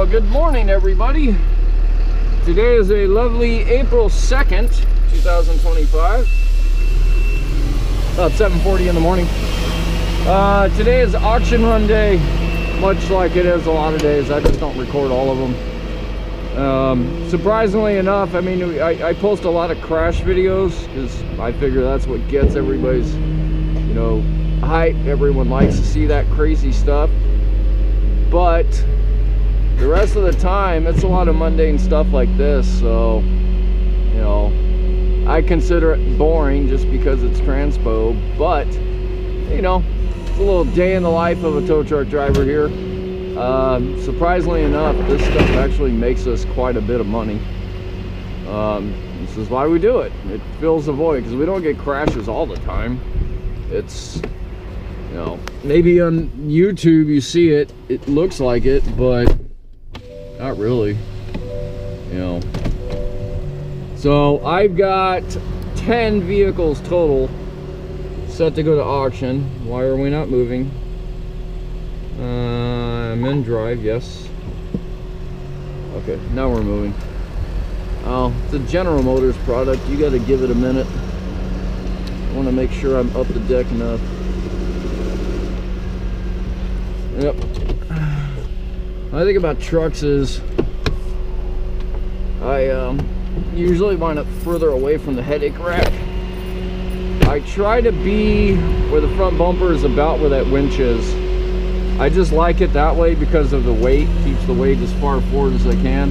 Well, good morning, everybody. Today is a lovely April 2nd, 2025. About 7:40 in the morning. Today is auction run day, much like it is a lot of days. I just don't record all of them. Surprisingly enough, I mean, I post a lot of crash videos because I figure that's what gets everybody's, you know, hype. Everyone likes to see that crazy stuff. But the rest of the time, it's a lot of mundane stuff like this. So, you know, I consider it boring just because it's transpo. But, you know, it's a little day in the life of a tow truck driver here. Surprisingly enough, this stuff actually makes us quite a bit of money. This is why we do it. It fills the void because we don't get crashes all the time. It's, you know, maybe on YouTube you see it, it looks like it, but not really, you know. So I've got 10 vehicles total set to go to auction. Why are we not moving? I'm in drive, yes. Okay, now we're moving. Oh, it's a General Motors product. You got to give it a minute. I want to make sure I'm up the deck enough. Yep. I think about trucks is I usually wind up further away from the headache rack. I try to be where the front bumper is about where that winch is. I just like it that way because of the weight. Keeps the weight as far forward as I can.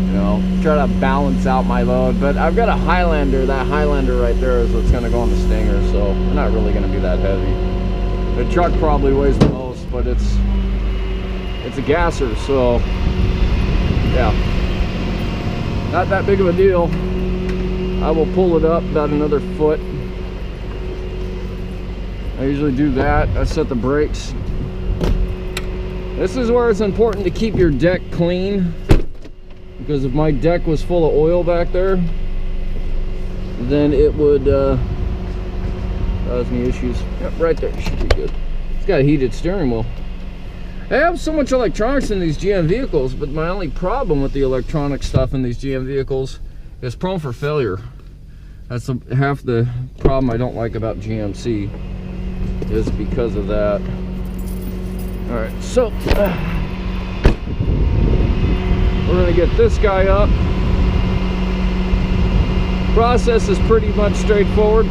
You know, try to balance out my load. But I've got a Highlander. That Highlander right there is what's going to go on the Stinger, so we're not really going to be that heavy. The truck probably weighs the most, but it's a gasser, so yeah, not that big of a deal. I will pull it up about another foot. I usually do that. I set the brakes. This is where it's important to keep your deck clean, because if my deck was full of oil back there, then it would cause me issues. Yep, right there, should be good. It's got a heated steering wheel. I have so much electronics in these GM vehicles, but my only problem with the electronic stuff in these GM vehicles is prone for failure. That's half the problem I don't like about GMC, is because of that. All right, so we're gonna get this guy up. Process is pretty much straightforward.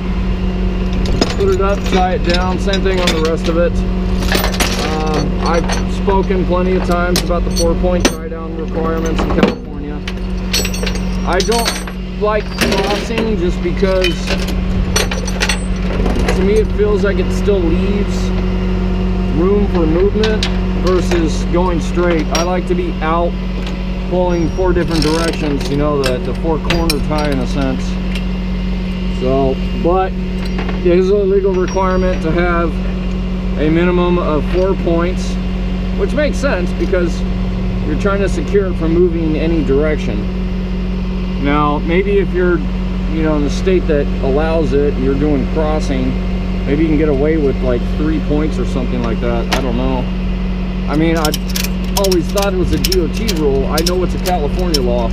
Put it up, tie it down, same thing on the rest of it. I've spoken plenty of times about the 4-point tie down requirements in California. I don't like crossing just because to me it feels like it still leaves room for movement versus going straight. I like to be out pulling 4 different directions, you know, the 4-corner tie in a sense. So, but it is a legal requirement to have a minimum of 4 points, which makes sense because you're trying to secure it from moving in any direction. Now, maybe if you're, you know, in the state that allows it, you're doing crossing, maybe you can get away with like 3 points or something like that. I don't know. I mean, I always thought it was a DOT rule. I know it's a California law,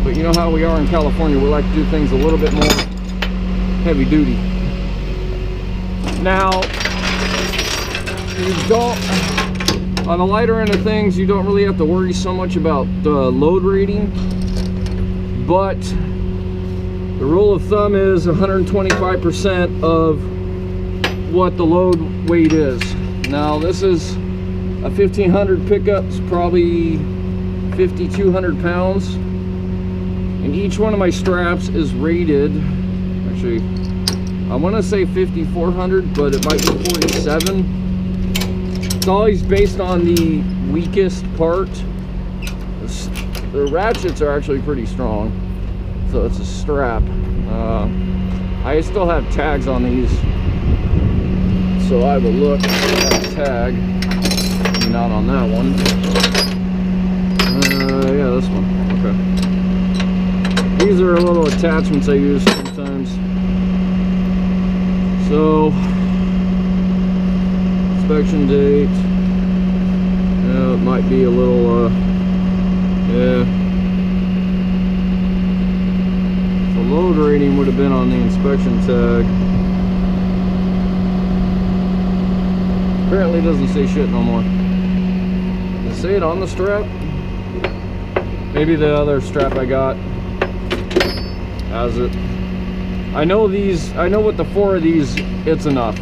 but you know how we are in California, we like to do things a little bit more heavy duty. Now, you don't, on the lighter end of things, you don't really have to worry so much about the load rating, but the rule of thumb is 125% of what the load weight is. Now, this is a 1500 pickups, probably 5,200 pounds, and each one of my straps is rated, actually, I want to say 5,400, but it might be 47. It's always based on the weakest part. The ratchets are actually pretty strong, so it's a strap. I still have tags on these, so I will look at the tag. Maybe not on that one. Yeah, this one. Okay. These are little attachments I use sometimes. So inspection date. It might be a little, yeah. The load rating would have been on the inspection tag. Apparently doesn't say shit no more. Does it say it on the strap? Maybe the other strap I got has it. I know with the 4 of these, it's enough.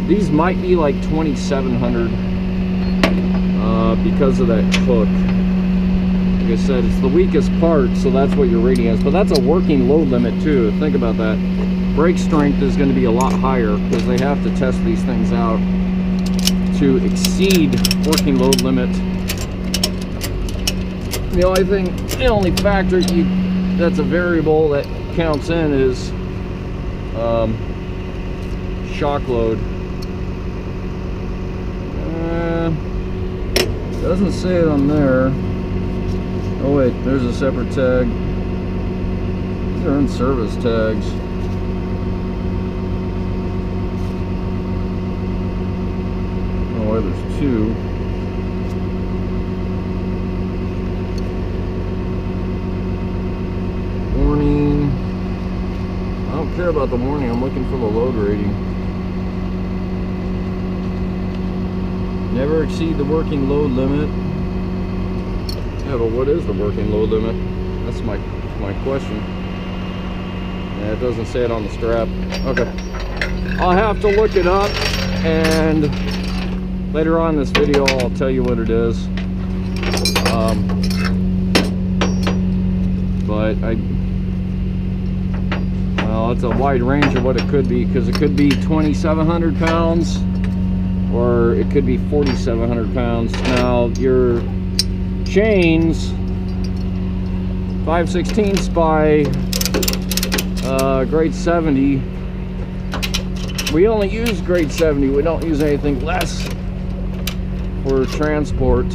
These might be like 2,700 because of that hook. Like I said, it's the weakest part, so that's what your rating is. But that's a working load limit too. Think about that. Brake strength is going to be a lot higher because they have to test these things out to exceed working load limit. The only factor that's a variable that counts in is shock load. Doesn't say it on there. Oh wait, there's a separate tag. These are in service tags. Oh wait, there's 2. Warning. I don't care about the warning, I'm looking for the load rating. Never exceed the working load limit. Yeah, but what is the working load limit? That's my question. Yeah, it doesn't say it on the strap. Okay. I'll have to look it up, and later on in this video I'll tell you what it is. But well, it's a wide range of what it could be, because it could be 2,700 pounds or it could be 4,700 pounds. Now your chains 5/16 by grade 70. We only use grade 70. We don't use anything less for transport.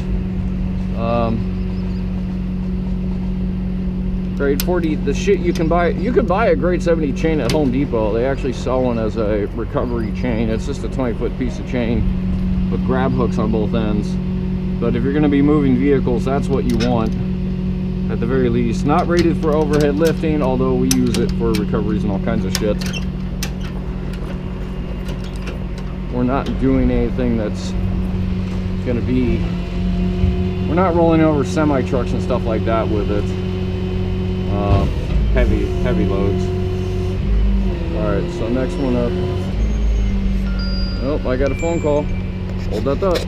Grade 40, the shit you can buy a grade 70 chain at Home Depot. They actually sell one as a recovery chain. It's just a 20-foot piece of chain with grab hooks on both ends. But if you're going to be moving vehicles, that's what you want at the very least. Not rated for overhead lifting, although we use it for recoveries and all kinds of shit. We're not doing anything that's going to be, we're not rolling over semi trucks and stuff like that with it. Heavy loads. Alright, so next one up. Oh, I got a phone call. Hold that up.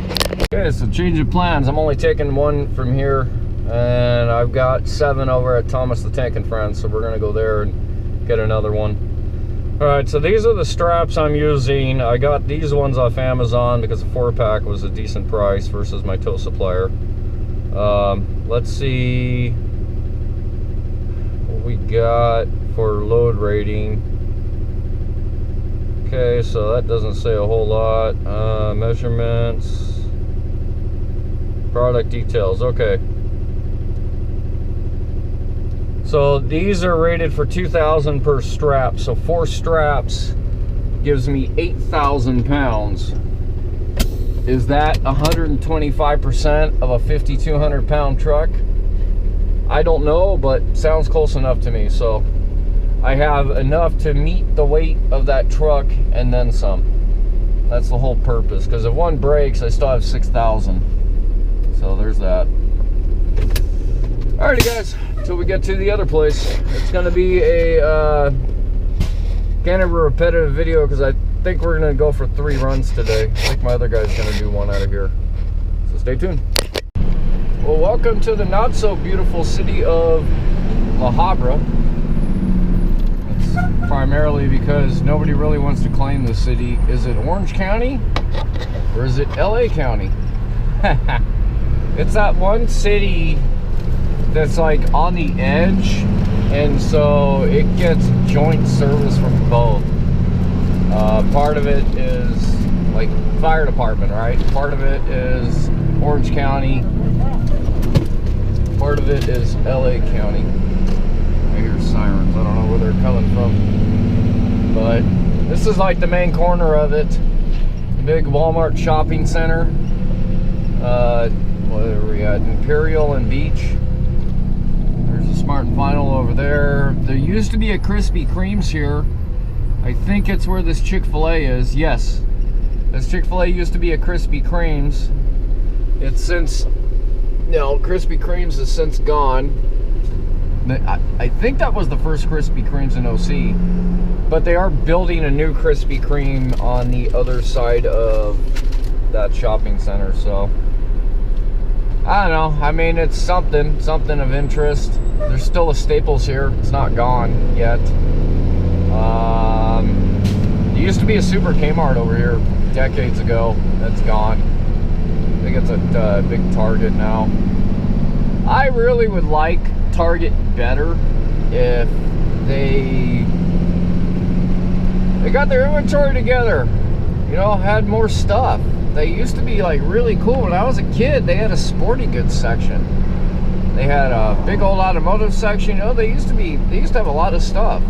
Okay, so change of plans. I'm only taking one from here, and I've got 7 over at Thomas the Tank and Friends, so we're gonna go there and get another one. Alright, so these are the straps I'm using. I got these ones off Amazon because the 4-pack was a decent price versus my tow supplier. Let's see what we got for load rating. Okay, so that doesn't say a whole lot. Measurements, product details. Okay, so these are rated for 2,000 per strap, so 4 straps gives me 8,000 pounds. Is that 125% of a 5,200 pound truck? I don't know, but sounds close enough to me. So I have enough to meet the weight of that truck and then some. That's the whole purpose, because if one breaks, I still have 6,000. So there's that. Alrighty guys, until we get to the other place. It's gonna be a kind of a repetitive video, because I think we're gonna go for 3 runs today. I think my other guy's gonna do one out of here. So stay tuned. Well, welcome to the not so beautiful city of La Habra. It's primarily because nobody really wants to claim the city. Is it Orange County or is it LA County? It's that one city that's like on the edge, and so it gets joint service from both. Part of it is like fire department, right? Part of it is Orange County. Part of it is LA County. I hear sirens. I don't know where they're coming from. But this is like the main corner of it. big Walmart shopping center. Where are we at? Imperial and Beach. There's a Smart and Final over there. There used to be a Krispy Kreme's here. I think it's where this Chick-fil-A is. Yes, this Chick-fil-A used to be a Krispy Kreme's. It's since, Krispy Kreme's is since gone. I think that was the first Krispy Kreme's in OC, but they are building a new Krispy Kreme on the other side of that shopping center. So I don't know. I mean, it's something of interest. There's still a Staples here. It's not gone yet. There used to be a Super Kmart over here decades ago. That's gone. I think it's a big Target now. I really would like Target better if they got their inventory together, had more stuff. They used to be like really cool. When I was a kid, they had a sporting goods section. They had a big old automotive section. They used to have a lot of stuff,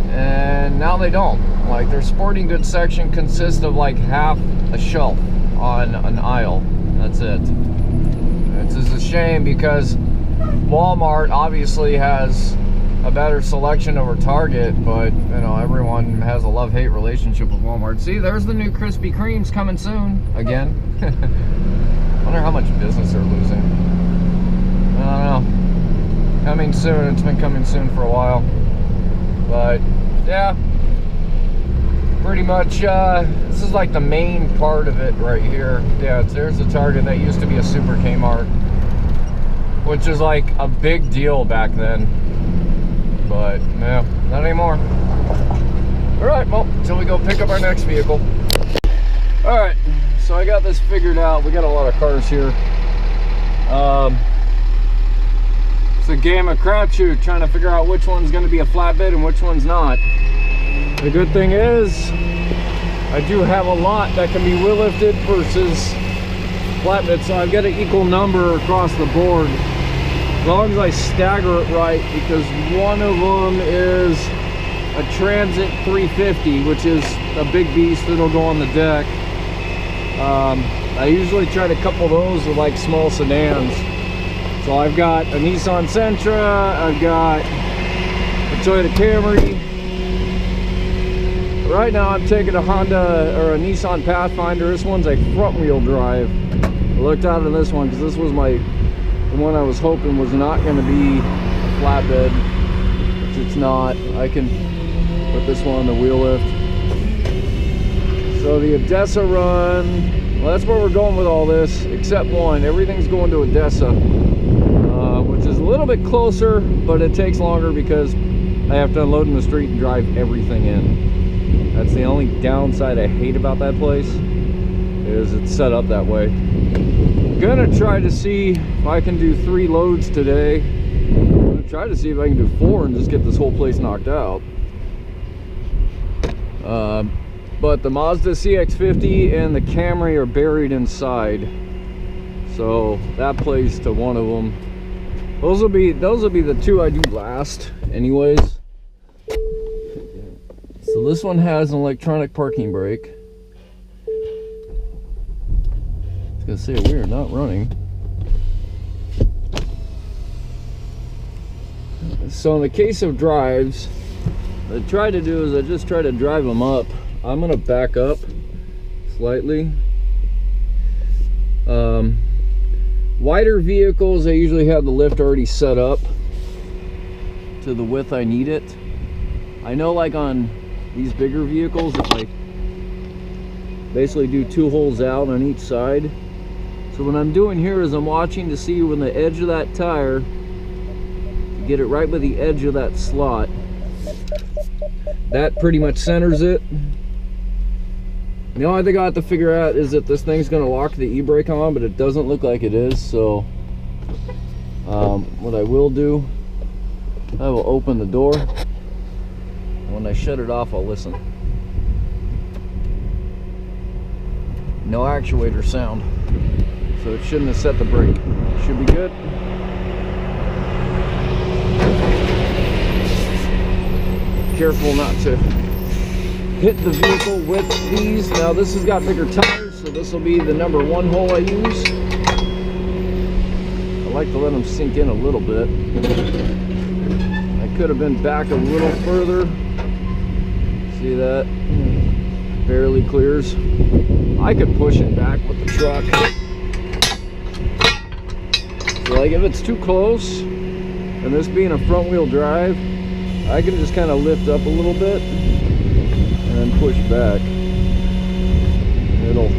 and now they don't. Like, their sporting goods section consists of like half a shelf on an aisle. That's it. It's just a shame because Walmart obviously has a better selection over Target, but everyone has a love-hate relationship with Walmart. See, there's the new Krispy Kreme's coming soon again. Wonder how much business they're losing. I don't know. Coming soon. It's been coming soon for a while, but yeah, pretty much this is like the main part of it right here. Yeah, there's the Target. That used to be a Super Kmart, which is like a big deal back then, but no, not anymore. All right, well, until we go pick up our next vehicle. All right, so I got this figured out. We got a lot of cars here. It's a game of crapshoot trying to figure out which one's going to be a flatbed and which one's not. The good thing is I do have a lot that can be wheel lifted versus flatbed, so I've got an equal number across the board, as long as I stagger it right, because one of them is a Transit 350, which is a big beast that'll go on the deck. I usually try to couple those with like small sedans. So I've got a Nissan Sentra, I've got a Toyota Camry. Right now I'm taking a Honda or a Nissan Pathfinder. This one's a front wheel drive. I looked out on this one because this was the one I was hoping was not going to be a flatbed, which it's not. I can put this one on the wheel lift. So the Odessa run, well, that's where we're going with all this, except one. Everything's going to Odessa, which is a little bit closer, but it takes longer because I have to unload in the street and drive everything in. That's the only downside I hate about that place, is it's set up that way. I'm gonna try to see if I can do 3 loads today. I'm gonna try to see if I can do 4 and just get this whole place knocked out. But the Mazda CX-50 and the Camry are buried inside, so that plays to one of them. Those will be the 2 I do last anyways. So this one has an electronic parking brake. I was gonna say we are not running. So in the case of drives, what I try to do is I just try to drive them up. I'm gonna back up slightly. Wider vehicles, I usually have the lift already set up to the width I need it. I know, like on these bigger vehicles, if I basically do 2 holes out on each side. So what I'm doing here is I'm watching to see when the edge of that tire, to get it right by the edge of that slot. That pretty much centers it. The only thing I have to figure out is that this thing's going to lock the e-brake on, but it doesn't look like it is. So what I will do, I will open the door. When I shut it off, I'll listen. No actuator sound, so it shouldn't have set the brake. Should be good. Careful not to hit the vehicle with these. Now this has got bigger tires, so this will be the number 1 hole I use. I like to let them sink in a little bit. I could have been back a little further. See that? Barely clears. I could push it back with the truck. So like if it's too close, and this being a front wheel drive, I can just kind of lift up a little bit and then push back. It'll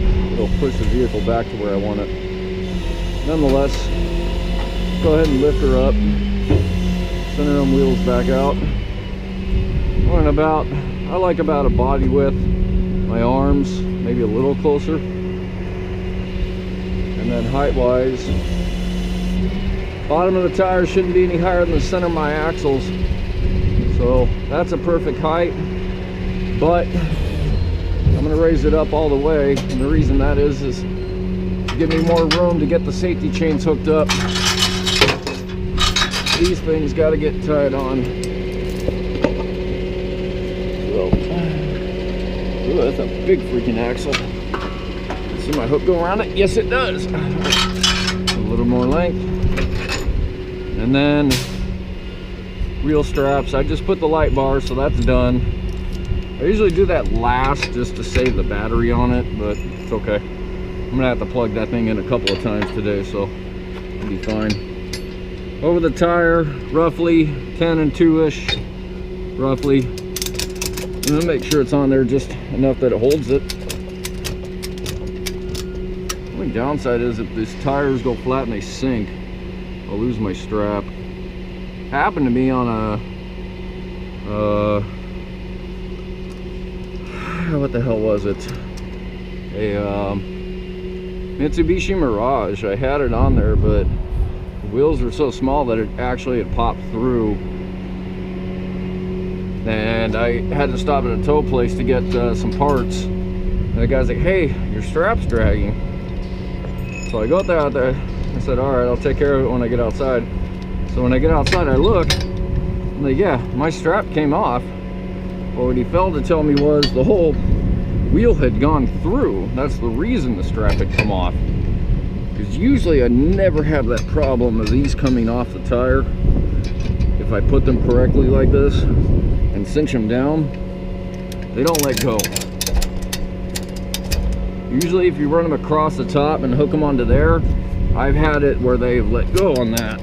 push the vehicle back to where I want it. Nonetheless, go ahead and lift her up. Center them wheels back out. I like about a body width. My arms maybe a little closer. And then height wise, bottom of the tire shouldn't be any higher than the center of my axles. So that's a perfect height. But I'm going to raise it up all the way. And the reason that is to give me more room to get the safety chains hooked up. These things got to get tied on. So, ooh, that's a big freaking axle. See my hook go around it? Yes, it does. A little more length. And then wheel straps. I just put the light bar, so that's done. I usually do that last just to save the battery on it, but it's okay. I'm gonna have to plug that thing in a couple of times today, so it'll be fine. Over the tire, roughly 10 and 2-ish, roughly. I'm gonna make sure it's on there just enough that it holds it. The only downside is if these tires go flat and they sink, I'll lose my strap. Happened to me on a what the hell was it? A Mitsubishi Mirage. I had it on there, but the wheels were so small that it actually had popped through. And I had to stop at a tow place to get some parts. And the guy's like, hey, your strap's dragging. So I go out there. I said, all right, I'll take care of it when I get outside. So when I get outside, I look. I'm like, yeah, my strap came off. But what he failed to tell me was the whole wheel had gone through. That's the reason the strap had come off. Because usually I never have that problem of these coming off the tire. If I put them correctly like this and cinch them down, they don't let go. Usually if you run them across the top and hook them onto there, I've had it where they've let go on that.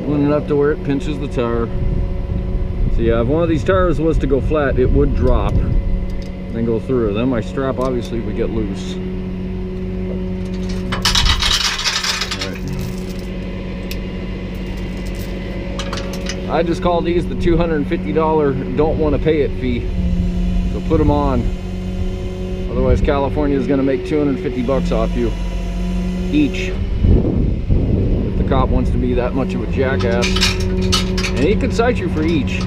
Enough to where it pinches the tire. So yeah, if one of these tires was to go flat, it would drop, then go through. Then my strap obviously would get loose. All right. I just call these the $250 don't want to pay it fee. So put them on. Otherwise, California is going to make 250 bucks off you each. If the cop wants to be that much of a jackass, and he can cite you for each.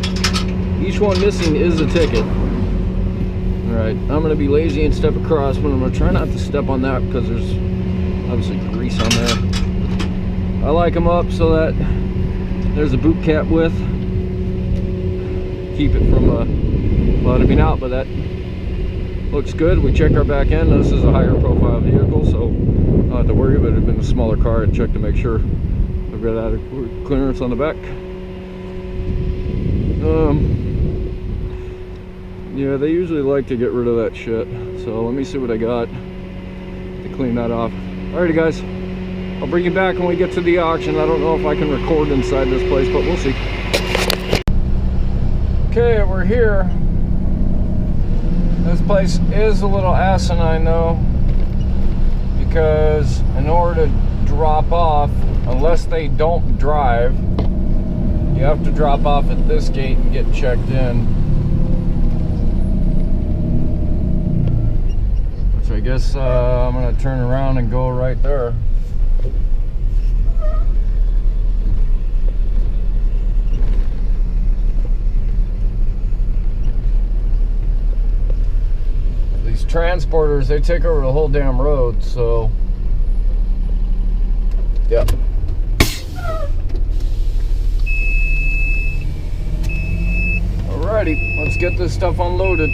Each one missing is a ticket. Alright, I'm going to be lazy and step across, but I'm going to try not to step on that because there's obviously grease on there. I like them up so that there's a boot cap width. Keep it from bottoming out, but that looks good. We check our back end. This is a higher profile vehicle, so I don't have to worry about it. It'd been a smaller car and check to make sure I've got adequate clearance on the back. Yeah, they usually like to get rid of that shit. So let me see what I got to clean that off. Alrighty guys, I'll bring you back when we get to the auction. I don't know if I can record inside this place, but we'll see. Okay, we're here. This place is a little asinine though, because in order to drop off, unless they don't drive, you have to drop off at this gate and get checked in. Which I guess I'm gonna turn around and go right there. These transporters, they take over the whole damn road, so yep. Alrighty, let's get this stuff unloaded.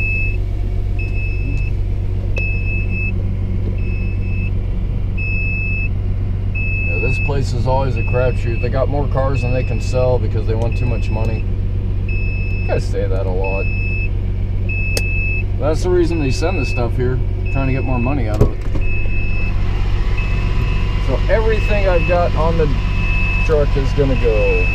Yeah, this place is always a crapshoot. They got more cars than they can sell because they want too much money. I guys say that a lot. That's the reason they send this stuff here, trying to get more money out of it. So everything I've got on the truck is gonna go.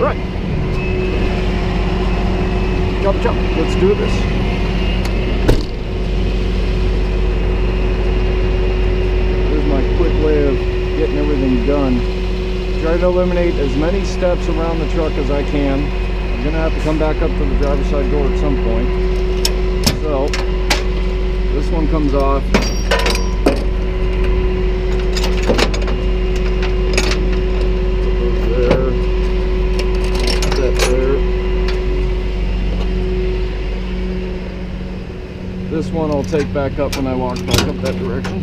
Right. Jump, jump. Let's do this. Here's my quick way of getting everything done. Try to eliminate as many steps around the truck as I can. I'm going to have to come back up to the driver's side door at some point. So, this one comes off. This one I'll take back up when I walk back up that direction.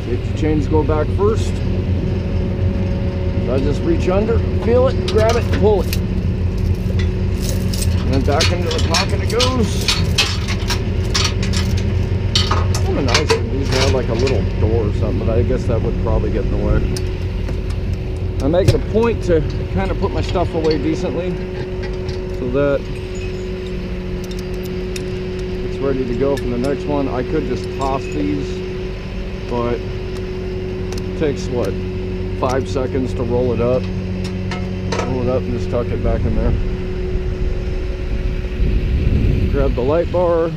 Safety chains go back first. So I just reach under, feel it, grab it, pull it. And then back into the pocket it goes. Nice. These have like a little door or something, but I guess that would probably get in the way. I make it a point to kind of put my stuff away decently so that it's ready to go for the next one. I could just toss these, but it takes what, 5 seconds to roll it up and just tuck it back in there. Grab the light bar.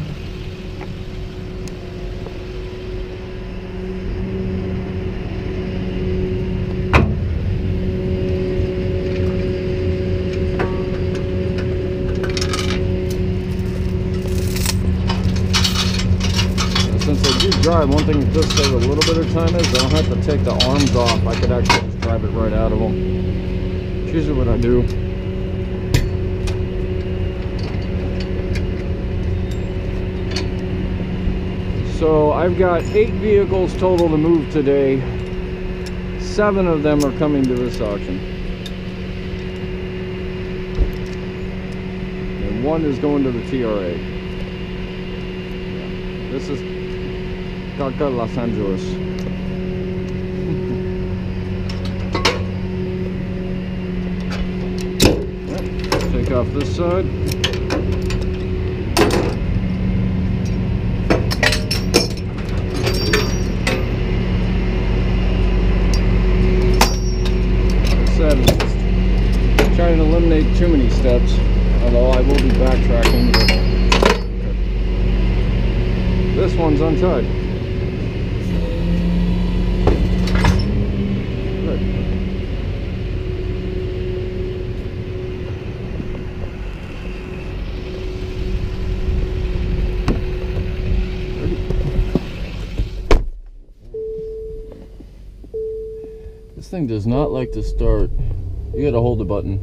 Drive. One thing that does save a little bit of time is I don't have to take the arms off. I could actually just drive it right out of them. It's usually what I do. So I've got 8 vehicles total to move today. 7 of them are coming to this auction. And 1 is going to the TRA. This is Kaka Los Angeles. Take off this side. Trying to eliminate too many steps, although I will be backtracking. This one's untied. Good. This thing does not like to start. You gotta hold the button.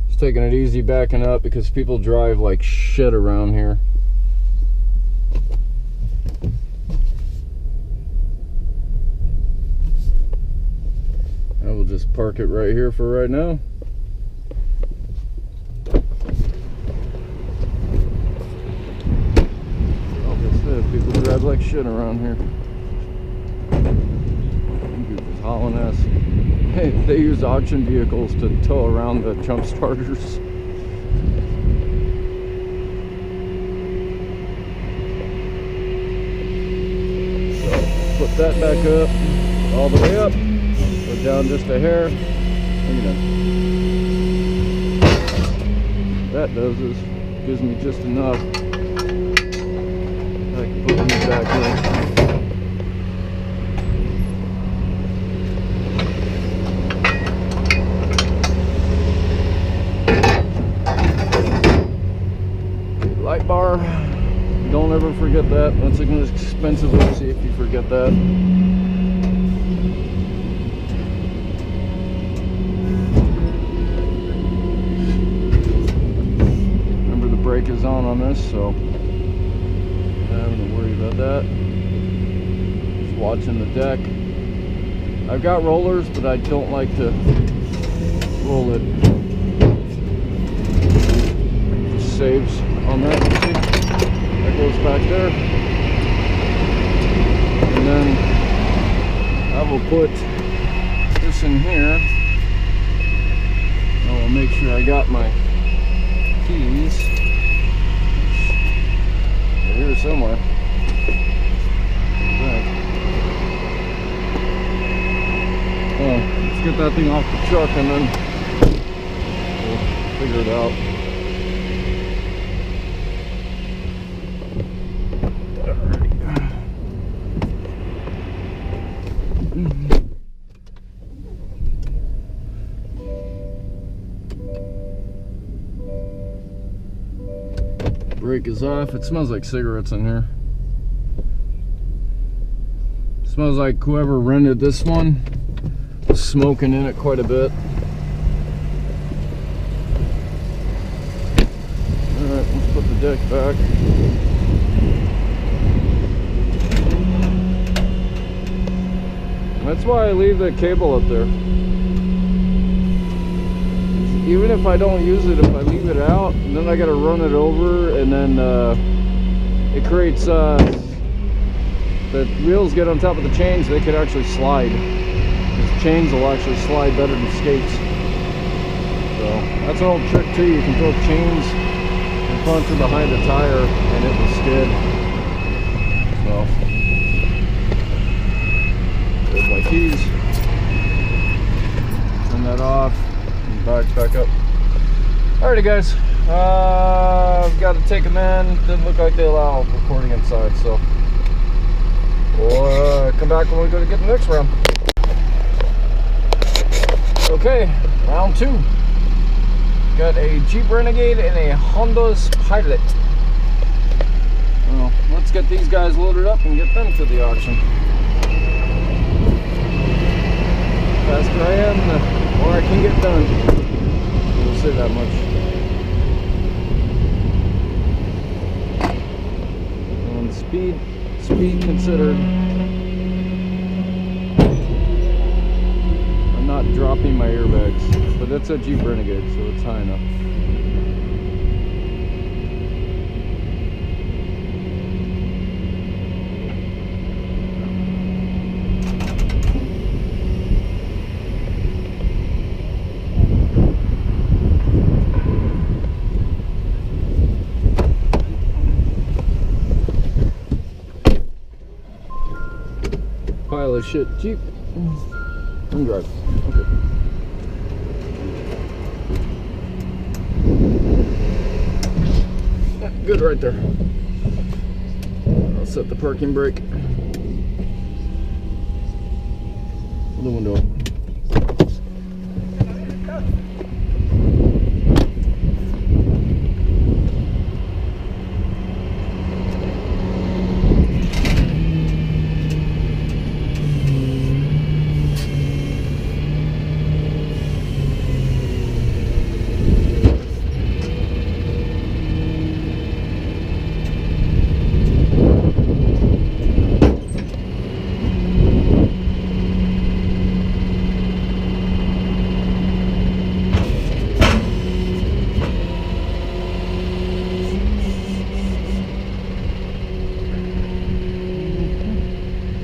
Just taking it easy backing up because people drive like shit around here. I will just park it right here for right now. Like I said, people drive like shit around here. Just hauling ass. Hey, they use auction vehicles to tow around the jump starters. So, put that back up, all the way up. Down just a hair. Look at that. that does is gives me just enough. I can put these back in. Light bar, don't ever forget that. That's an expensive OC if you forget that. Remember the brake is on this, so I'm not having to worry about that. Just watching the deck. I've got rollers, but I don't like to roll it. Just saves on that, you see? That goes back there. And then I will put this in here. I will make sure I got my keys. They're here somewhere. Oh, let's get that thing off the truck and then we'll figure it out. Brake is off. It smells like cigarettes in here. It smells like whoever rented this one was smoking in it quite a bit. Alright, let's put the deck back. That's why I leave the cable up there. Even if I don't use it, if I leave it out, then I gotta run it over, and then it creates the wheels get on top of the chains, they could actually slide. The chains will actually slide better than skates. So that's an old trick too. You can throw chains in front or behind the tire and it will skid. So there's my keys. Turn that off. Back up. Alrighty guys, I've got to take them in. Didn't look like they allow recording inside, so we'll come back when we go to get the next round. Okay, round 2. Got a Jeep Renegade and a Honda's Pilot. Well, let's get these guys loaded up and get them to the auction. The faster I am, the more I can get done. We'll say that much. And speed considered. I'm not dropping my airbags, but that's a Jeep Renegade, so it's high enough. Pile of shit Jeep. I'm driving. Okay. Yeah, good right there. I'll set the parking brake. Pull the window up.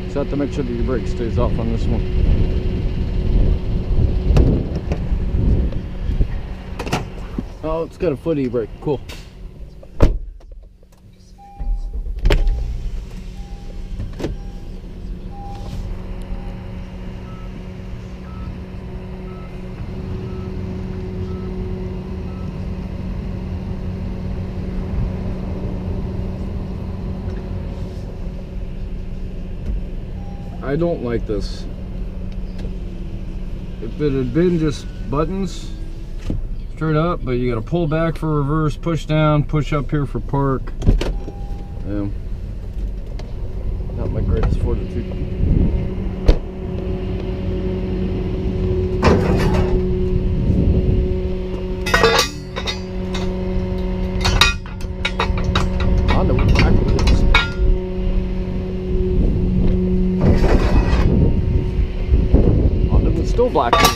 So I have to make sure that your brake stays off on this one. Oh, it's got a foot e-brake. Cool. I don't like this. If it had been just buttons, straight up, but you gotta pull back for reverse, push down, push up here for park. Not my greatest fortitude. On the black wheels. On the still black wheels.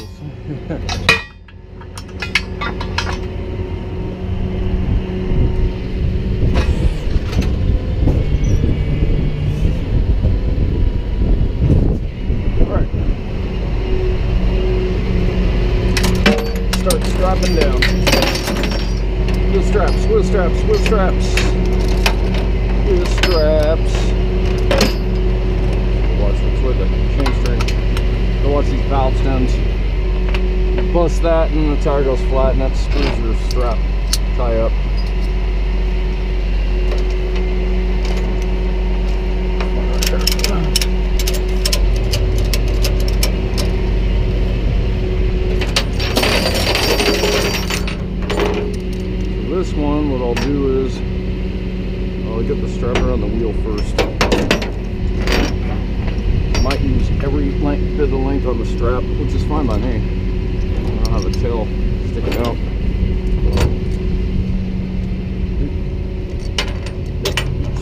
Dropping down. Wheel straps, wheel straps, wheel straps. Wheel straps. Watch what's with the chain string. Go watch these valve stems. Bust that and the tire goes flat and that screws your strap tie up. This one, what I'll do is I'll get the strap around the wheel first. Might use every bit of the length on the strap, which is fine by me. I don't have a tail sticking out.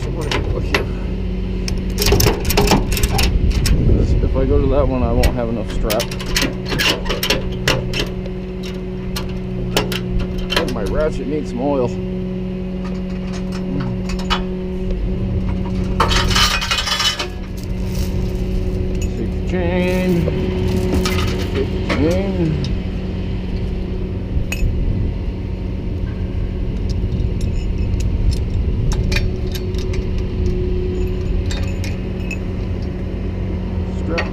So what do we go here? If I go to that one, I won't have enough strap. My ratchet needs some oil. Safety chain. Safety chain. Strap.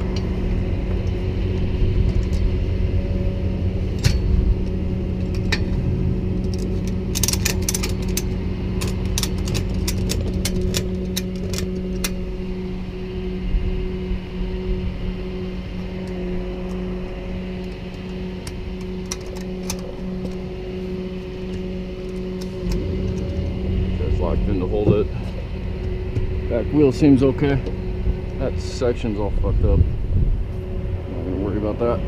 Locked in to hold it. Back wheel seems okay. That section's all fucked up. Not gonna worry about that.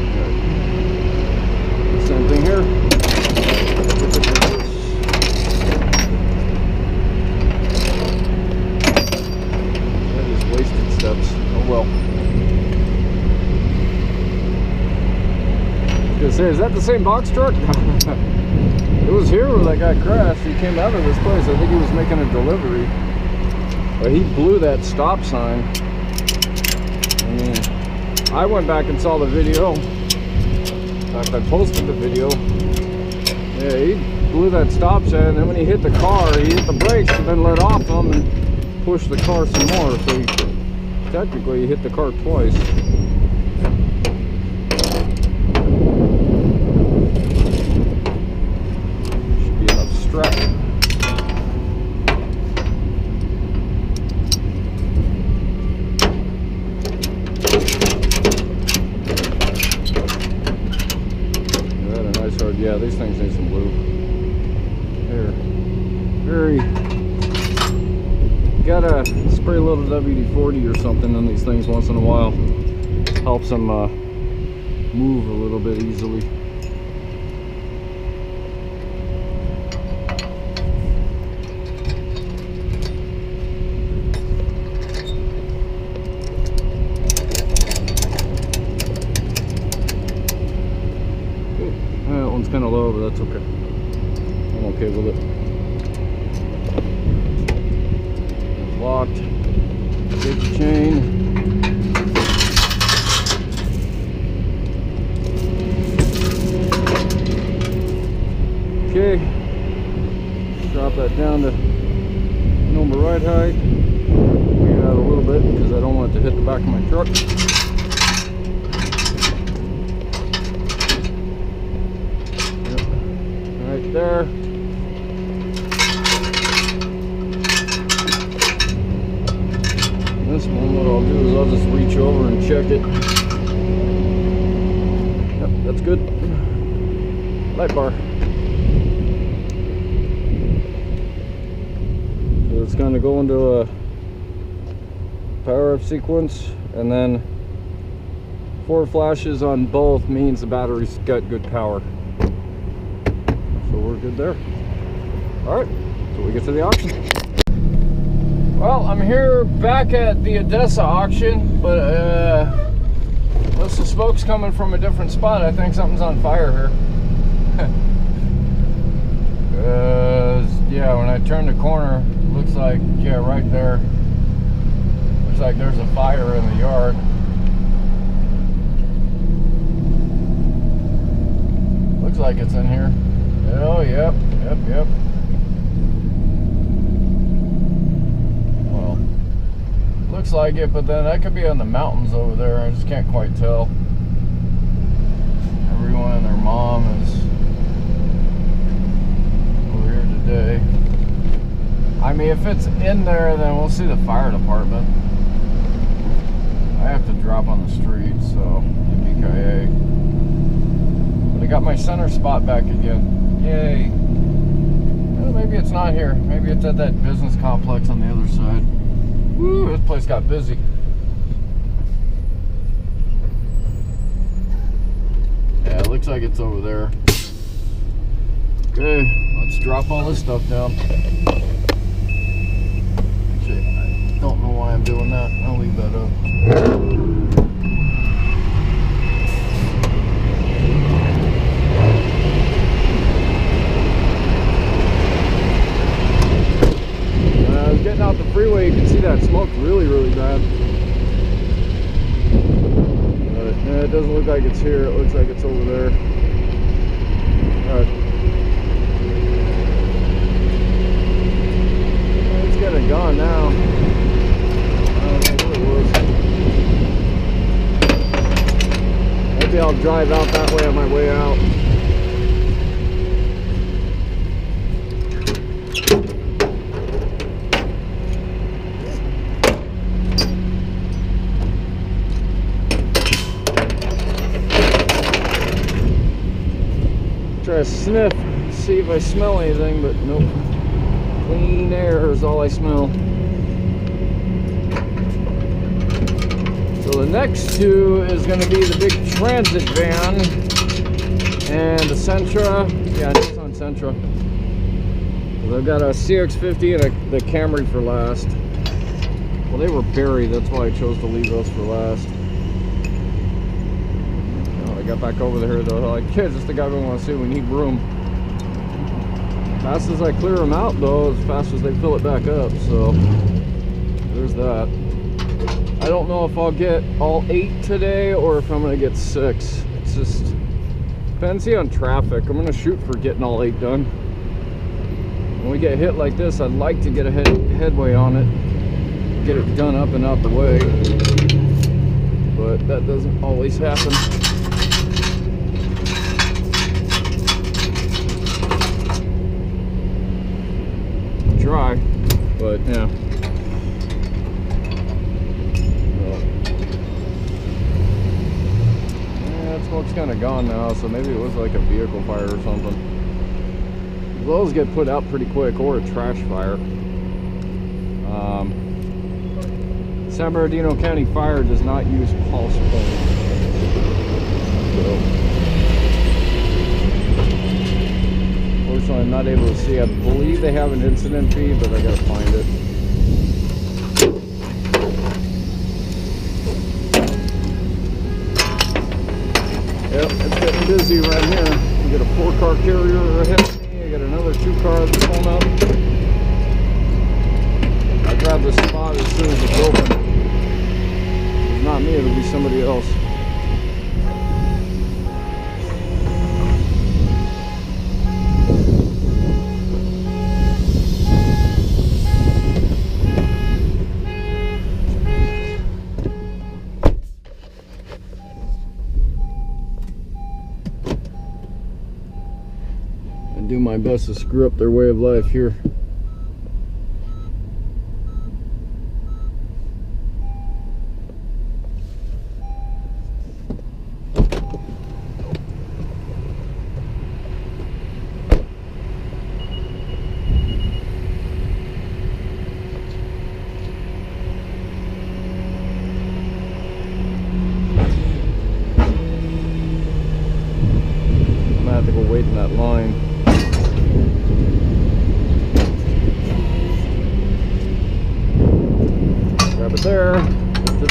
Okay. Same thing here. That is wasted steps. Oh well. Say, is that the same box truck? It was here where that guy crashed. He came out of this place. I think he was making a delivery. But he blew that stop sign. I mean, I went back and saw the video. In fact, I posted the video. Yeah, he blew that stop sign, and then when he hit the car, he hit the brakes and then let off them and pushed the car some more. So technically he hit the car twice. Yeah, these things need some lube. They're very... Gotta spray a little WD-40 or something on these things once in a while. Helps them move a little bit easily. That one's kind of low, but that's okay. I'm okay with it. It's locked. Safety chain. Okay. Drop that down to normal ride height. Clean it out a little bit because I don't want it to hit the back of my truck. There. check it. Yep, that's good. Light bar. So it's going to go into a power up sequence, and then 4 flashes on both means the battery's got good power. So we're good there. Alright, so we get to the auction. Well, I'm here back at the Odessa auction, but unless the smoke's coming from a different spot, I think something's on fire here. Yeah, when I turn the corner, looks like, yeah, right there, looks like there's a fire in the yard. Looks like it's in here. Oh, yep. Well, looks like it, but then that could be on the mountains over there. I just can't quite tell. Everyone and their mom is over here today. I mean, if it's in there, then we'll see the fire department. I have to drop on the street, so yippee-ki-yay. But I got my center spot back again. Yay. Well, maybe it's not here. Maybe it's at that business complex on the other side. Woo, this place got busy. Yeah, it looks like it's over there. Okay, let's drop all this stuff down. Actually, I don't know why I'm doing that. I'll leave that up. Getting out the freeway, you can see that smoke really bad. But yeah, it doesn't look like it's here. It looks like it's over there. Alright. It's kind of gone now. I don't know what it was. Maybe I'll drive out that way on my way out. Try to sniff, see if I smell anything, but nope. Clean air is all I smell. So the next two is going to be the big Transit van and the Sentra. Yeah, Nissan Sentra. I've got a CX-50 and the Camry for last. Well, they were buried, that's why I chose to leave those for last. Got back over there though, like, kids, this is the guy we want to see, we need room. Fast as I clear them out though, as fast as they fill it back up, so there's that. I don't know if I'll get all 8 today or if I'm gonna get 6. It's just depends on traffic. I'm gonna shoot for getting all 8 done. When we get hit like this, I'd like to get a headway on it, get it done up and out the way, but that doesn't always happen. Dry, but yeah. That smoke's kind of gone now, so maybe it was like a vehicle fire or something. Those get put out pretty quick, or a trash fire. San Bernardino County Fire does not use pulse phones. Unfortunately, I'm not able to see. I believe they have an incident feed, but I gotta find it. Yep, it's getting busy right here. We got a 4-car carrier ahead of me. I got another 2 cars pulling up. I grab the spot as soon as it's open. If it's not me, it'll be somebody else. Do my best to screw up their way of life here.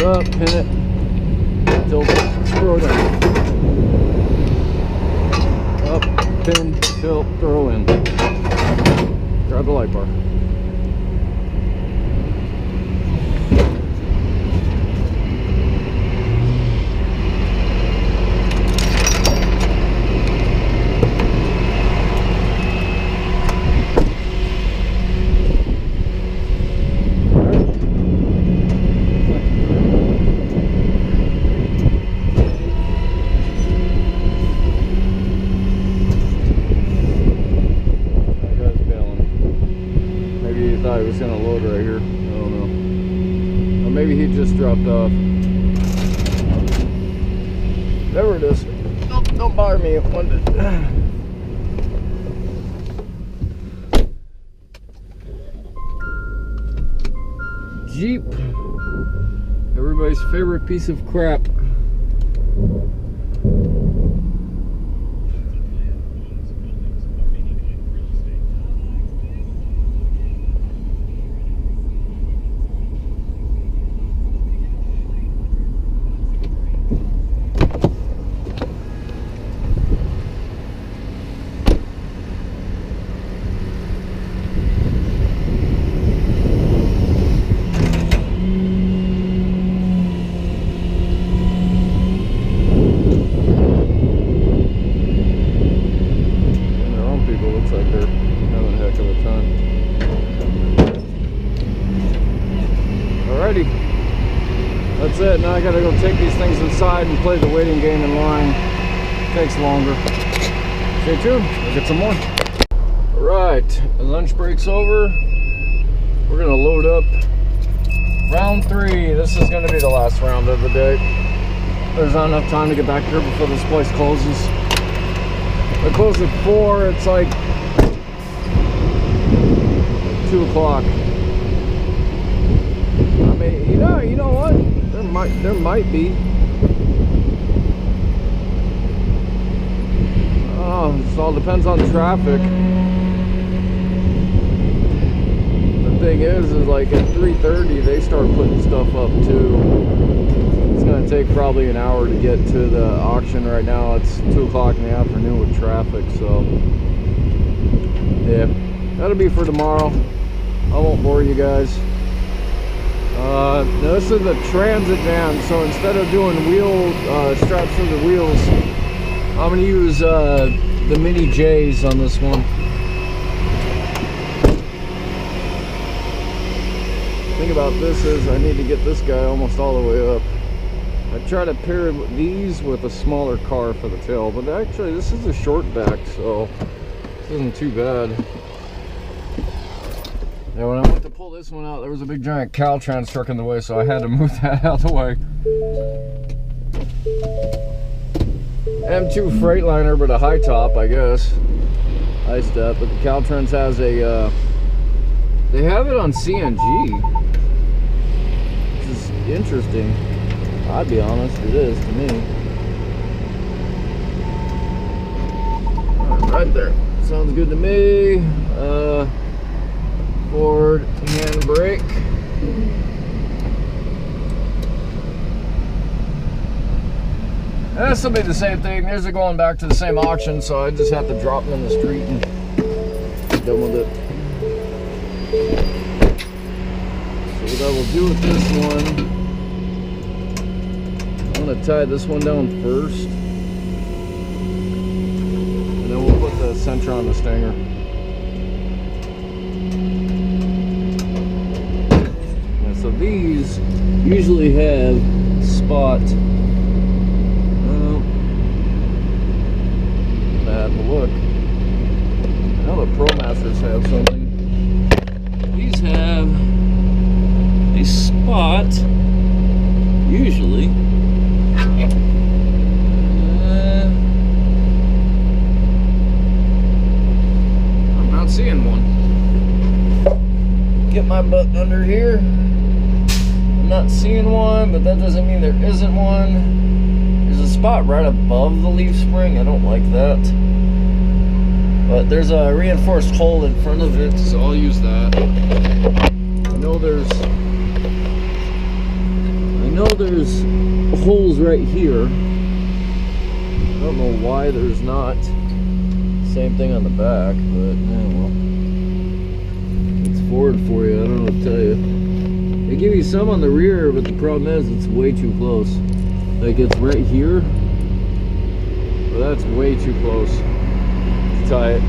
up, pin it, tilt it, throw it in. Up, pin, tilt, throw in. Grab the light bar. thought he was going to load right here. I don't know. Or maybe he just dropped off. There it is. Don't bother me. Jeep. Everybody's favorite piece of crap. That's it. Now I gotta go take these things inside and play the waiting game in line. Takes longer. Stay tuned. We'll get some more. Alright, the lunch break's over. We're gonna load up round 3. This is gonna be the last round of the day. There's not enough time to get back here before this place closes. They close at 4. It's like 2 o'clock. I mean, you know what? There might be. Oh, it all depends on traffic. The thing is like at 3:30 they start putting stuff up too. It's gonna take probably an hour to get to the auction. Right now it's 2 o'clock in the afternoon with traffic, so yeah, that'll be for tomorrow. I won't bore you guys. This is the Transit van, so instead of doing wheel straps for the wheels, I'm going to use the Mini J's on this one. The thing about this is I need to get this guy almost all the way up. I try to pair these with a smaller car for the tail, but actually this is a short back, so this isn't too bad. Yeah, when I went to pull this one out, there was a big giant Caltrans truck in the way, so I had to move that out of the way. M2 Freightliner, but a high top, I guess. High step, but the Caltrans has a, they have it on CNG. Which is interesting. I'll be honest, it is to me. Right there. Sounds good to me. Forward handbrake. This will be the same thing. These are going back to the same auction, so I just have to drop them in the street and be done with it. So what I will do with this one, I'm going to tie this one down first, and then we'll put the Sentra on the Stinger. So these usually have spot. Have a look. Now the ProMasters have something. These have a spot. Usually. I'm not seeing one. Get my butt under here. I'm not seeing one, but that doesn't mean there isn't one. There's a spot right above the leaf spring. I don't like that. But there's a reinforced hole in front of it, so I'll use that. I know there's holes right here. I don't know why there's not. Same thing on the back, but well, it's Ford for you. I don't know what to tell you. They give you some on the rear, but the problem is it's way too close. Like it's right here, but that's way too close to tie it.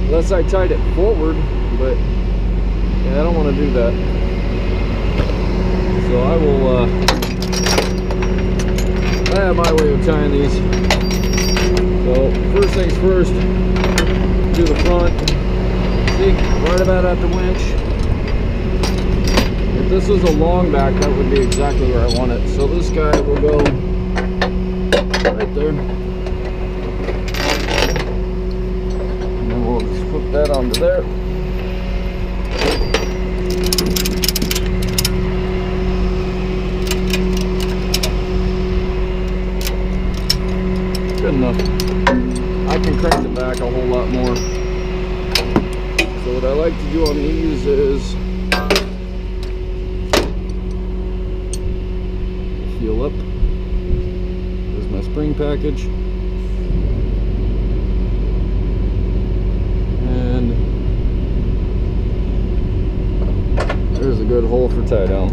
Unless I tied it forward, but yeah, I don't want to do that. So I will, I have my way of tying these. So first things first, do the front. See, right about at the winch. If this was a long back, that would be exactly where I want it. So this guy will go right there. And then we'll just put that onto there. Good enough. I can crank it back a whole lot more. So what I like to do on these is seal up. There's my spring package. And there's a good hole for tie down.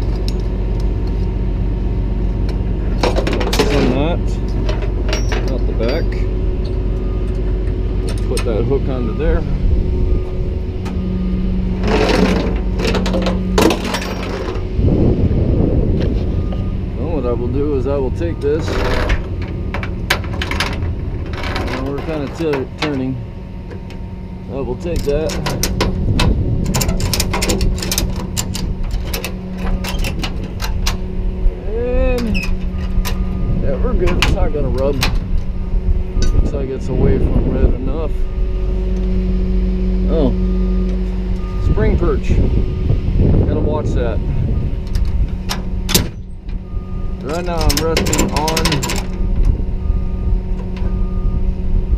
Send that out the back. Put that hook onto there. What I will do is I will take this. We're kind of turning. I will take that. And yeah, we're good. It's not going to rub. Looks like it's away from red enough. Oh, spring perch. Gotta watch that. Right now I'm resting on,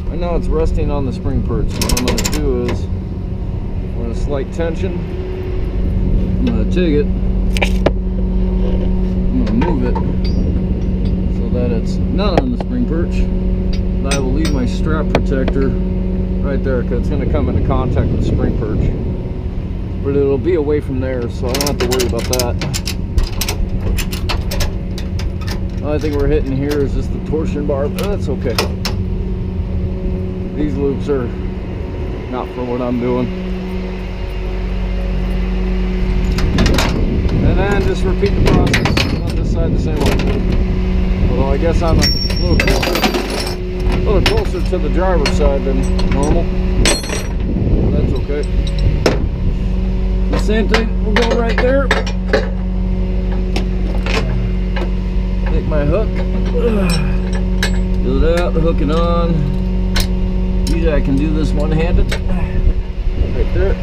right now it's resting on the spring perch. So what I'm going to do is, with a slight tension, I'm going to take it, I'm going to move it so that it's not on the spring perch. And I will leave my strap protector right there because it's going to come into contact with the spring perch. But it'll be away from there, so I don't have to worry about that. The only thing we're hitting here is just the torsion bar, but that's okay. These loops are not for what I'm doing. And then just repeat the process on this side the same way. Although I guess I'm a little closer to the driver's side than normal. That's okay. The same thing will go right there. Take my hook, do that, hook it on. Usually I can do this one-handed, right there.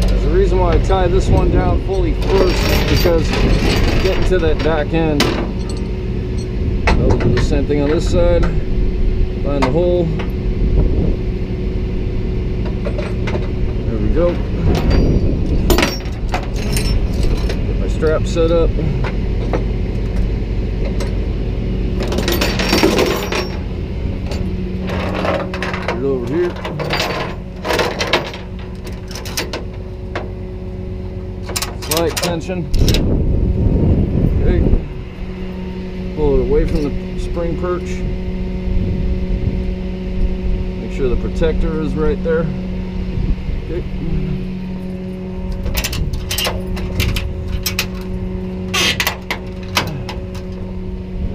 There's a reason why I tie this one down fully first, because getting to that back end, I'll do the same thing on this side, find the hole. Go. Get my strap set up. Put it over here. Slight tension. Okay. Pull it away from the spring perch. Make sure the protector is right there. Okay.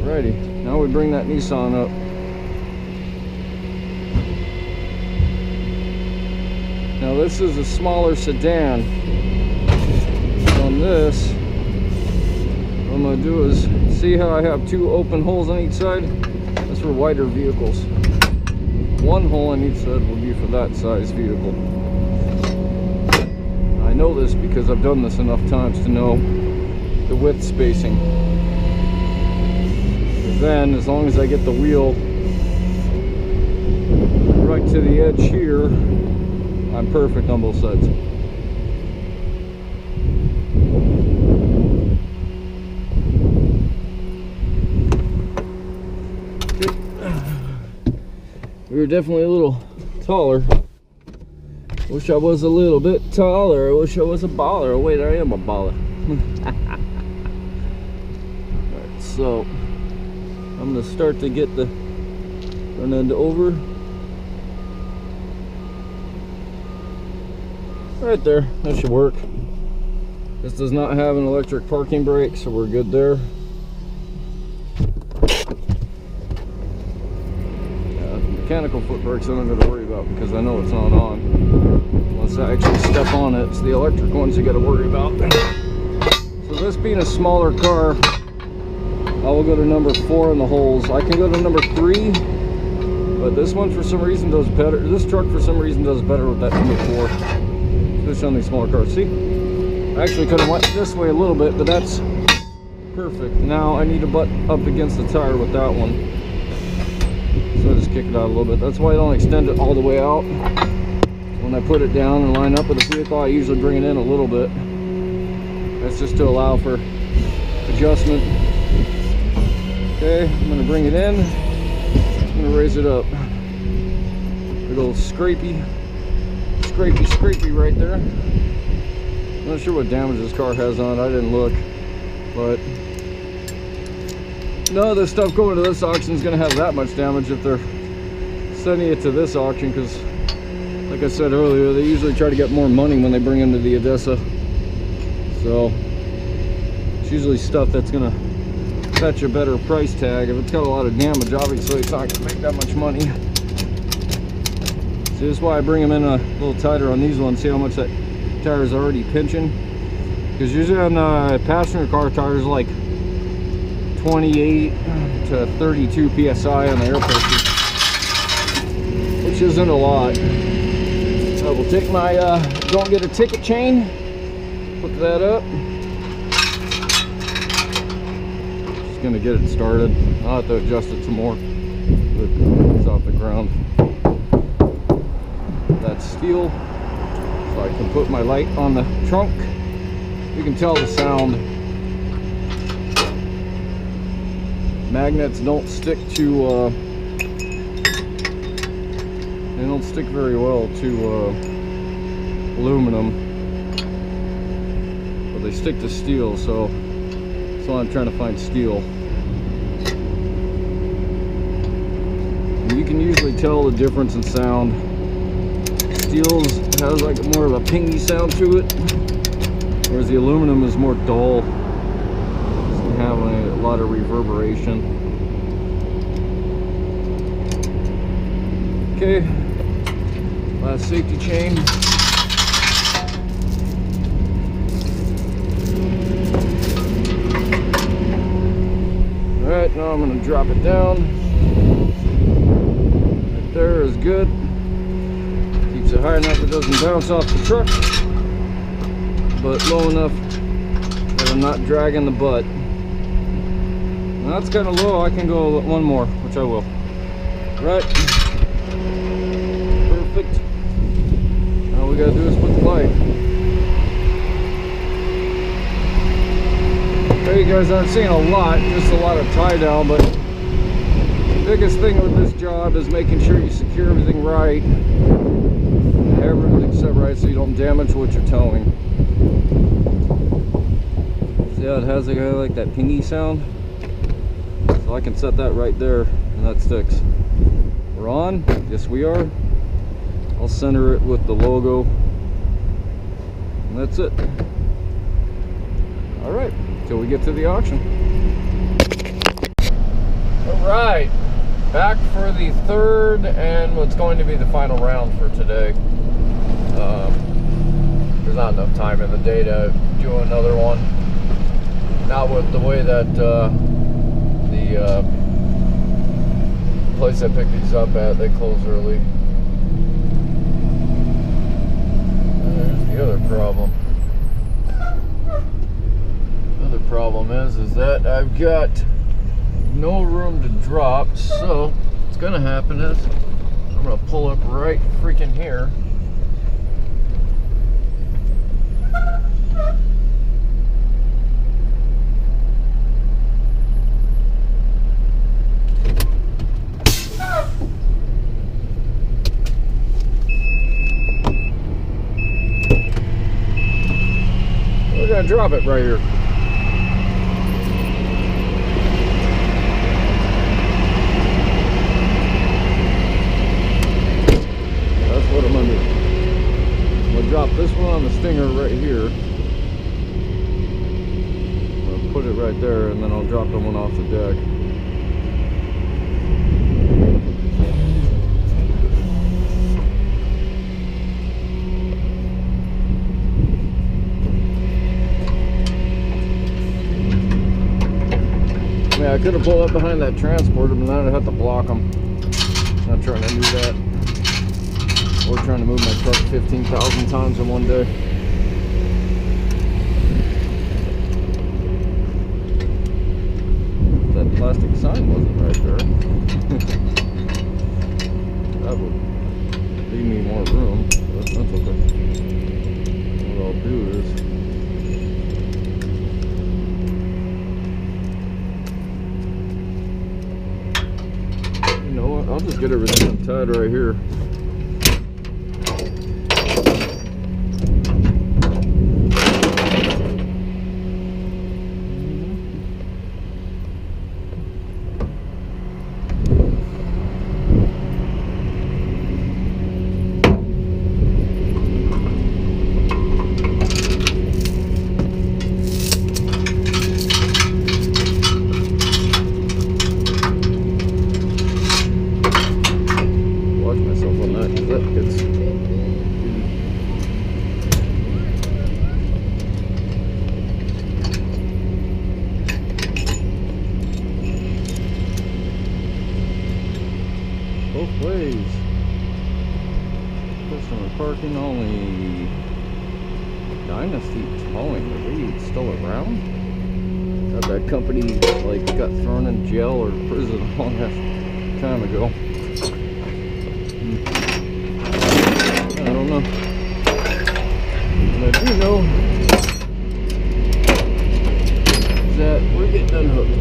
Alrighty, now we bring that Nissan up. Now this is a smaller sedan. On this, what I'm going to do is, see how I have two open holes on each side? That's for wider vehicles. One hole on each side will be for that size vehicle. I know this because I've done this enough times to know the width spacing. And then, as long as I get the wheel right to the edge here, I'm perfect on both sides. We were definitely a little taller. Wish I was a little bit taller. I wish I was a baller. Oh, wait, I am a baller. Alright, so I'm going to start to get the front end over. Right there, that should work. This does not have an electric parking brake, so we're good there. Mechanical foot brakes I'm not going to worry about because I know it's not on. Unless I actually step on it, it's the electric ones you got to worry about. So this being a smaller car, I will go to number 4 in the holes. I can go to number 3, but this one for some reason does better. This truck for some reason does better with that number 4, especially on these smaller cars. See, I actually could have went this way a little bit, but that's perfect. Now I need to butt up against the tire with that one. So I just kick it out a little bit. That's why I don't extend it all the way out. When I put it down and line up with the vehicle, I usually bring it in a little bit. That's just to allow for adjustment. Okay, I'm going to bring it in. I'm going to raise it up. Big old scrapey right there. I'm not sure what damage this car has on it. I didn't look, but none of this stuff going to this auction is going to have that much damage if they're sending it to this auction, because like I said earlier, they usually try to get more money when they bring them to the ADESA. So it's usually stuff that's going to fetch a better price tag. If it's got a lot of damage, obviously it's not going to make that much money. So that's why I bring them in a little tighter on these ones. See how much that tire is already pinching? Because usually on passenger car tires, like 28 to 32 psi on the air pressure, which isn't a lot. I will take my don't get a ticket chain, hook that up. Just gonna get it started. I'll have to adjust it some more, but it's off the ground. That's steel, so I can put my light on the trunk. You can tell the sound. Magnets don't stick to they don't stick very well to aluminum, but they stick to steel, so that's why I'm trying to find steel. And you can usually tell the difference in sound. Steel has like more of a pingy sound to it, whereas the aluminum is more dull. Doesn't have a lot of reverberation. Okay, last safety chain. Alright, now I'm going to drop it down. Right there is good. Keeps it high enough it doesn't bounce off the truck, but low enough that I'm not dragging the butt. Now that's kind of low. I can go one more, which I will. Right. Perfect. All we gotta do is put the light. Okay, you guys aren't seeing a lot, just a lot of tie down, but the biggest thing with this job is making sure you secure everything right. Everything's set right so you don't damage what you're towing. See how it has like that pingy sound? So I can set that right there and that sticks. We're on. Yes, we are. I'll center it with the logo. And that's it. Alright, till we get to the auction. Alright, back for the third and what's going to be the final round for today. There's not enough time in the day to do another one. Not with the way that the place I picked these up at, they close early. There's the other problem. The other problem is that I've got no room to drop, so what's gonna happen is I'm gonna pull up right freaking here We're gonna drop it right here. That's what I'm gonna do. I'm gonna drop this one on the Stinger right here. I'll put it right there, and then I'll drop the one off the deck. Yeah, I could have pulled up behind that transporter, but then I'd have to block them. Not trying to do that. Or trying to move my truck 15,000 times in one day. That plastic sign wasn't right there. That would leave me more room, but that's okay. What I'll do is I'll just get everything untied right here. Both ways. Customer parking only. Dynasty Towing, are they still around? Thought that company like got thrown in jail or prison a long time ago. I don't know. But I do know that we're getting unhooked.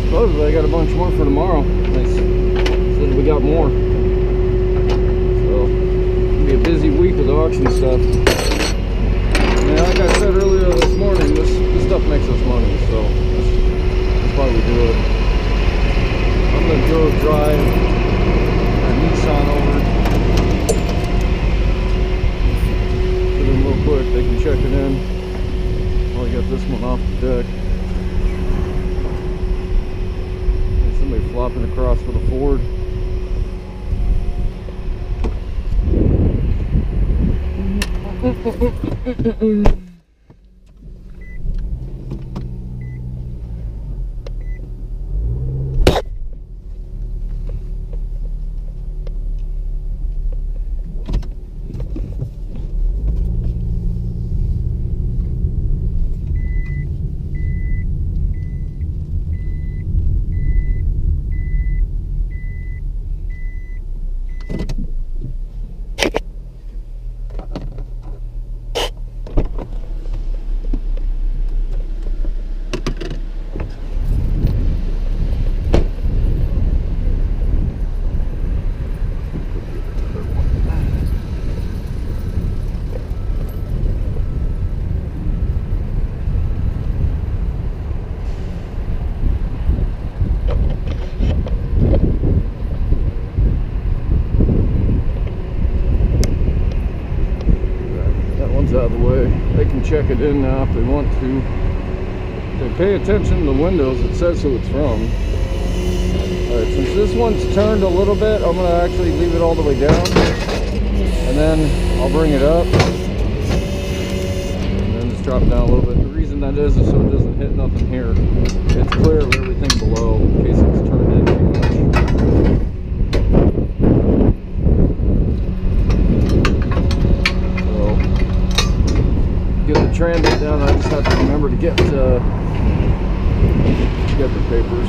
Supposedly I got a bunch more for tomorrow. They said we got more. So it'll be a busy week with auction stuff. Yeah, like I said earlier this morning, this stuff makes us money, so that's why we do it. I'm gonna go drive a Nissan over to them real quick. They can check it in. While I got this one off the deck. Somebody flopping across with a Ford. they can check it in now if they want to. If they pay attention to the windows, it says who it's from. Alright, since this one's turned a little bit, I'm going to actually leave it all the way down. And then I'll bring it up. And then just drop it down a little bit. The reason that is so it doesn't hit nothing here. It's clear of everything below in case it's turned in too much. So, get the transit down. I just have to remember to get the papers.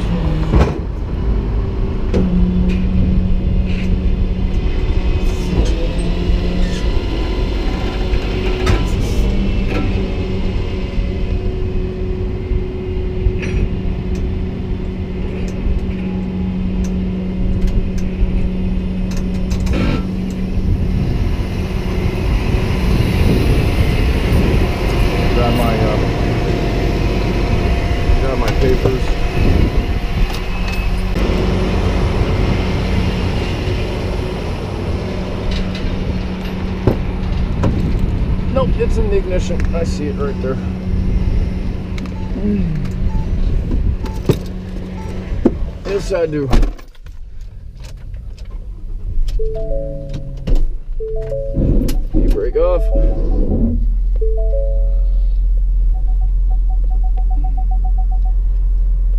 Got my papers. Nope, it's in the ignition. I see it right there. Yes, I do. E-brake off.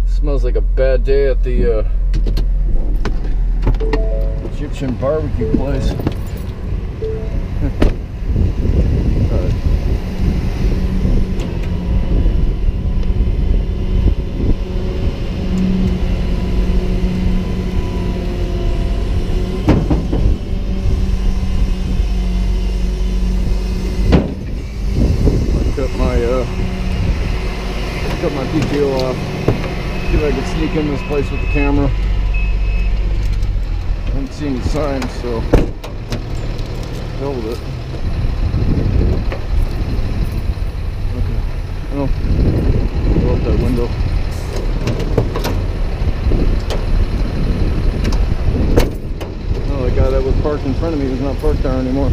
Smells like a bad day at the Egyptian barbecue place. Cut my PTO off. See if I can sneak in this place with the camera. I haven't seen any signs, so hell with it. Okay. Oh, go up that window. Oh, the guy that was parked in front of me was not parked there anymore.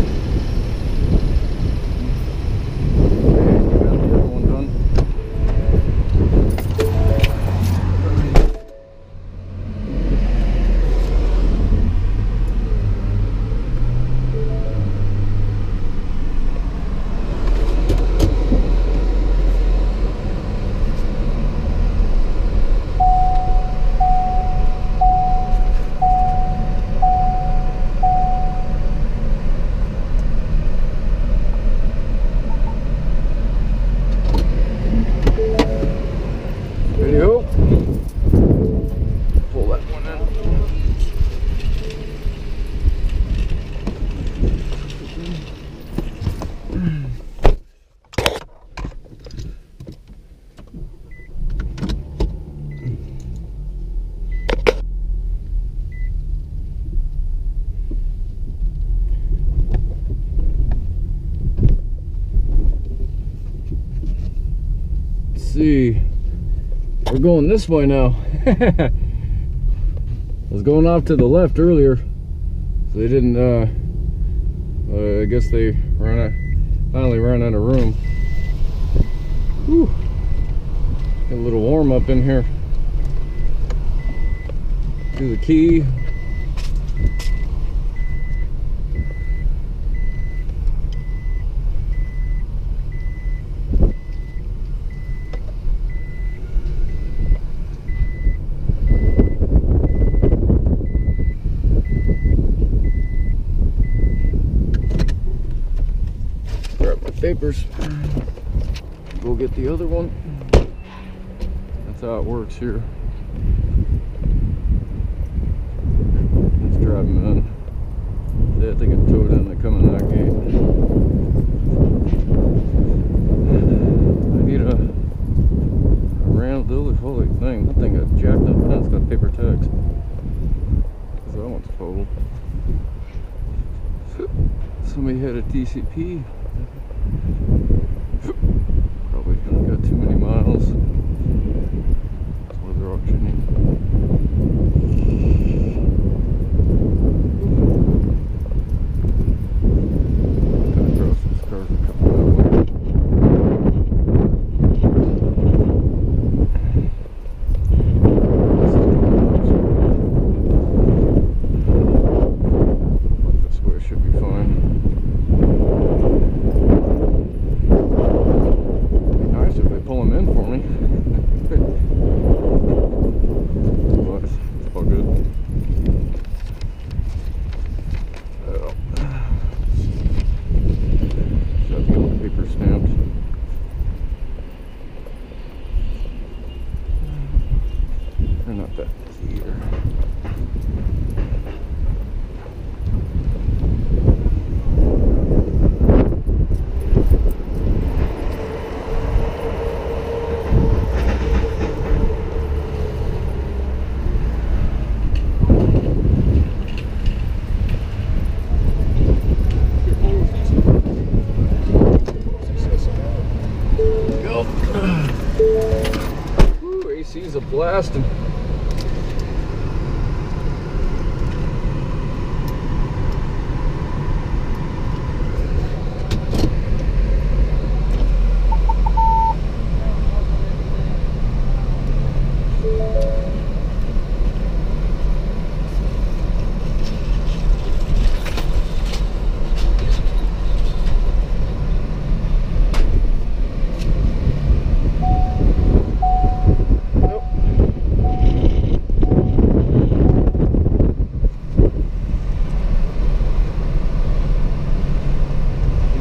See, we're going this way now. I was going off to the left earlier, so they didn't I guess they finally ran out of room. Whew. Got a little warm up in here. Do the key. Papers. Go get the other one. That's how it works here. Let's drive them in. See, I think I towed in to come in that gate. I need a ran the other holy thing. That thing got jacked up. Now it's got paper tags. Because that one's total. Somebody had a TCP. Probably haven't got too many miles. That's where they're auctioning. Come across these cars are coming that way. blasting.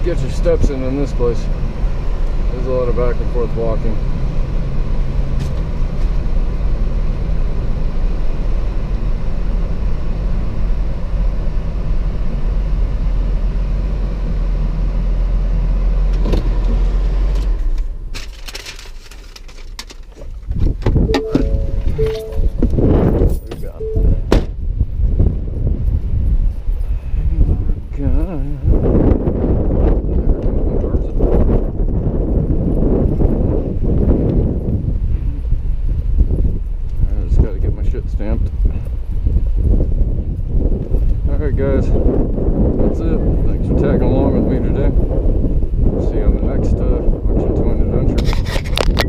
Get your steps in this place. There's a lot of back and forth walking. Stamped. Alright guys, that's it. Thanks for tagging along with me